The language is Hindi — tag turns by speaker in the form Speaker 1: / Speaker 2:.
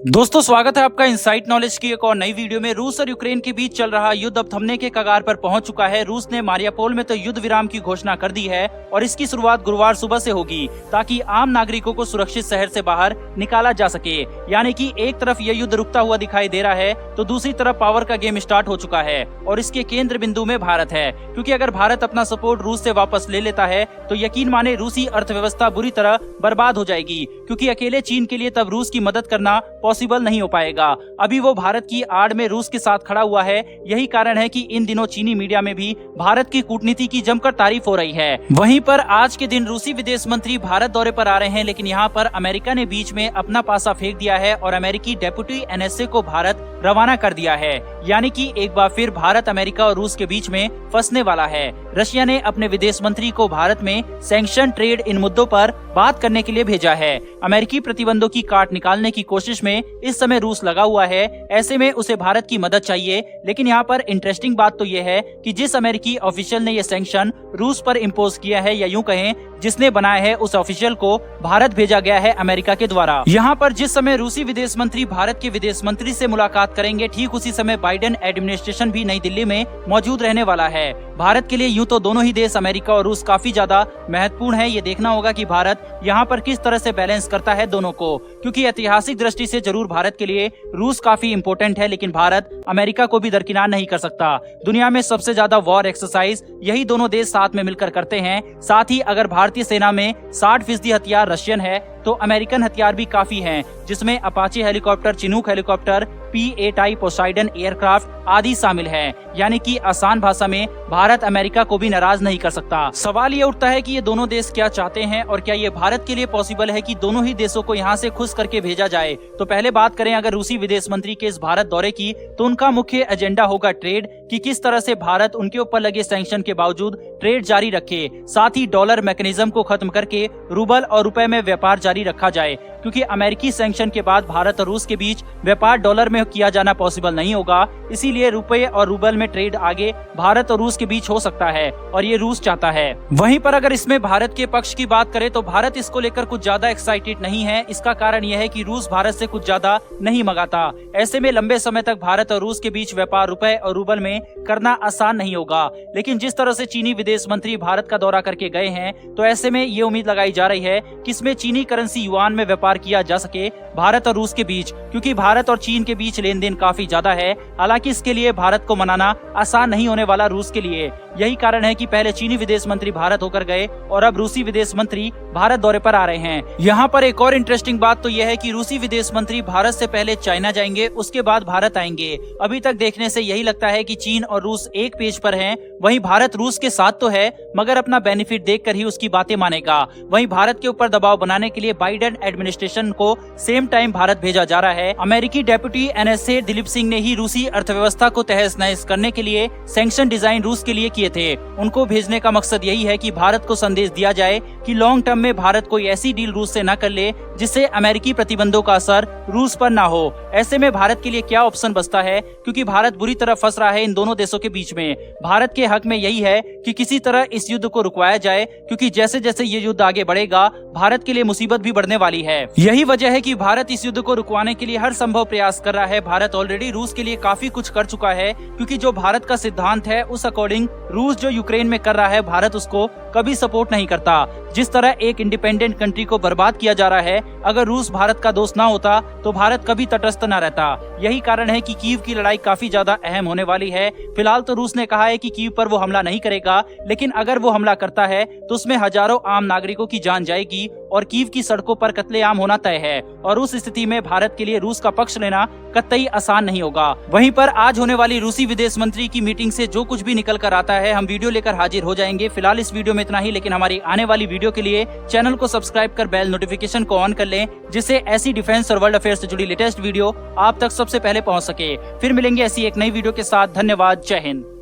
Speaker 1: दोस्तों स्वागत है आपका इनसाइट नॉलेज की एक और नई वीडियो में। रूस और यूक्रेन के बीच चल रहा युद्ध अब थमने के कगार पर पहुंच चुका है। रूस ने मारियापोल में तो युद्ध विराम की घोषणा कर दी है और इसकी शुरुआत गुरुवार सुबह से होगी ताकि आम नागरिकों को सुरक्षित शहर से बाहर निकाला जा सके। यानी कि एक तरफ यह युद्ध रुकता हुआ दिखाई दे रहा है तो दूसरी तरफ पावर का गेम स्टार्ट हो चुका है और इसके केंद्र बिंदु में भारत है, क्योंकि अगर भारत अपना सपोर्ट रूस से वापस ले लेता है तो यकीन माने रूसी अर्थव्यवस्था बुरी तरह बर्बाद हो जाएगी, क्योंकि अकेले चीन के लिए तब रूस की मदद करना पॉसिबल नहीं हो पाएगा। अभी वो भारत की आड़ में रूस के साथ खड़ा हुआ है। यही कारण है कि इन दिनों चीनी मीडिया में भी भारत की कूटनीति की जमकर तारीफ हो रही है। वहीं पर आज के दिन रूसी विदेश मंत्री भारत दौरे पर आ रहे हैं, लेकिन यहाँ पर अमेरिका ने बीच में अपना पासा फेंक दिया है और अमेरिकी डेप्यूटी एनएसए को भारत रवाना कर दिया है। यानी कि एक बार फिर भारत अमेरिका और रूस के बीच में फंसने वाला है। रशिया ने अपने विदेश मंत्री को भारत में सैंक्शन ट्रेड इन मुद्दों पर बात करने के लिए भेजा है। अमेरिकी प्रतिबंधों की काट निकालने की कोशिश में इस समय रूस लगा हुआ है। ऐसे में उसे भारत की मदद चाहिए। लेकिन यहाँ पर इंटरेस्टिंग बात तो ये है कि जिस अमेरिकी ऑफिशियल ने ये सैंक्शन रूस पर इम्पोज किया है, या यूं कहें जिसने बनाया है, उस ऑफिशियल को भारत भेजा गया है अमेरिका के द्वारा। यहाँ पर जिस समय रूसी विदेश मंत्री भारत के विदेश मंत्री से मुलाकात करेंगे, ठीक उसी समय बाइडेन एडमिनिस्ट्रेशन भी नई दिल्ली में मौजूद रहने वाला है। भारत के लिए यूं तो दोनों ही देश अमेरिका और रूस काफी ज्यादा महत्वपूर्ण है। ये देखना होगा कि भारत यहाँ पर किस तरह से बैलेंस करता है दोनों को, क्योंकि ऐतिहासिक दृष्टि से जरूर भारत के लिए रूस काफी इम्पोर्टेंट है, लेकिन भारत अमेरिका को भी दरकिनार नहीं कर सकता। दुनिया में सबसे ज्यादा वॉर एक्सरसाइज यही दोनों देश साथ में मिलकर करते हैं। साथ ही अगर भारतीय सेना में 60% हथियार रशियन है तो अमेरिकन हथियार भी काफी हैं, जिसमें Apache helicopter, Chinook helicopter, P-8 type Poseidon aircraft आदि शामिल हैं। यानी कि आसान भाषा में भारत अमेरिका को भी नाराज नहीं कर सकता। सवाल ये उठता है कि ये दोनों देश क्या चाहते हैं और क्या ये भारत के लिए पॉसिबल है कि दोनों ही देशों को यहाँ से खुश करके भेजा जाए। तो पहले बात करें अगर रूसी विदेश मंत्री के इस भारत दौरे की, तो उनका मुख्य एजेंडा होगा ट्रेड, कि किस तरह से भारत उनके ऊपर लगे सैंक्शन के बावजूद ट्रेड जारी रखे। साथ ही डॉलर मैकेनिज्म को खत्म करके रूबल और रुपए में व्यापार जारी रखा जाए, क्योंकि अमेरिकी सैंक्शन के बाद भारत और रूस के बीच व्यापार डॉलर में किया जाना पॉसिबल नहीं होगा। इसीलिए रुपए और रूबल में ट्रेड आगे भारत और रूस के बीच हो सकता है और ये रूस चाहता है। वहीं पर अगर इसमें भारत के पक्ष की बात करें तो भारत इसको लेकर कुछ ज्यादा एक्साइटेड नहीं है। इसका कारण यह है कि रूस भारत से कुछ ज्यादा नहीं मंगाता। ऐसे में लंबे समय तक भारत और रूस के बीच व्यापार रुपए और रूबल में करना आसान नहीं होगा। लेकिन जिस तरह से चीनी विदेश मंत्री भारत का दौरा करके गए हैं, तो ऐसे में ये उम्मीद लगाई जा रही है कि इसमें चीनी करेंसी युआन में व्यापार किया जा सके भारत और रूस के बीच, क्योंकि भारत और चीन के बीच लेन देन काफी ज्यादा है। हालांकि इसके लिए भारत को मनाना आसान नहीं होने वाला रूस के लिए। यही कारण है कि पहले चीनी विदेश मंत्री भारत होकर गए और अब रूसी विदेश मंत्री भारत दौरे पर आ रहे हैं। यहाँ पर एक और इंटरेस्टिंग बात तो यह है कि रूसी विदेश मंत्री भारत से पहले चाइना जाएंगे, उसके बाद भारत आएंगे। अभी तक देखने से यही लगता है कि चीन और रूस एक पेज पर हैं। वहीं भारत रूस के साथ तो है, मगर अपना बेनिफिट देखकर ही उसकी बातें मानेगा। वहीं भारत के ऊपर दबाव बनाने के लिए बाइडेन एडमिनिस्ट्रेशन को सेम टाइम भारत भेजा जा रहा है। अमेरिकी डेप्यूटी एनएसए दिलीप सिंह ने ही रूसी अर्थव्यवस्था को तहस नहस करने के लिए सैंक्शन डिजाइन रूस के लिए किए थे। उनको भेजने का मकसद यही है कि भारत को संदेश दिया जाए कि लॉन्ग टर्म में भारत कोई ऐसी डील रूस से न कर ले जिससे अमेरिकी प्रतिबंधों का असर रूस पर न हो। ऐसे में भारत के लिए क्या ऑप्शन बचता है, क्योंकि भारत बुरी तरह फंस रहा है इन दोनों देशों के बीच में। भारत के हक में यही है कि किसी तरह इस युद्ध को रुकवाया जाए, क्योंकि जैसे जैसे ये युद्ध आगे बढ़ेगा भारत के लिए मुसीबत भी बढ़ने वाली है। यही वजह है कि भारत इस युद्ध को रुकवाने के लिए हर संभव प्रयास कर रहा है। भारत ऑलरेडी रूस के लिए काफी कुछ कर चुका है, क्योंकि जो भारत का सिद्धांत है उस अकॉर्डिंग रूस जो यूक्रेन में कर रहा है, भारत उसको कभी सपोर्ट नहीं करता। जिस तरह एक इंडिपेंडेंट कंट्री को बर्बाद किया जा रहा है, अगर रूस भारत का दोस्त ना होता तो भारत कभी तटस्थ न रहता। यही कारण है कि कीव की लड़ाई काफी ज्यादा अहम होने वाली है। फिलहाल तो रूस ने कहा है कि कीव पर वो हमला नहीं करेगा, लेकिन अगर वो हमला करता है तो उसमें हजारों आम नागरिकों की जान जाएगी और कीव की सड़कों पर कत्लेआम होना तय है। और उस स्थिति में भारत के लिए रूस का पक्ष लेना कतई आसान नहीं होगा। वहीं पर आज होने वाली रूसी विदेश मंत्री की मीटिंग से जो कुछ भी निकल कर आता है, हम वीडियो लेकर हाजिर हो जाएंगे। फिलहाल इस वीडियो में इतना ही, लेकिन हमारी आने वाली वीडियो के लिए चैनल को सब्सक्राइब कर बेल नोटिफिकेशन को ऑन कर लें, जिससे ऐसी डिफेंस और वर्ल्ड अफेयर से जुड़ी लेटेस्ट वीडियो आप तक सबसे पहले पहुंच सके। फिर मिलेंगे ऐसी एक नई वीडियो के साथ। धन्यवाद। जय हिंद।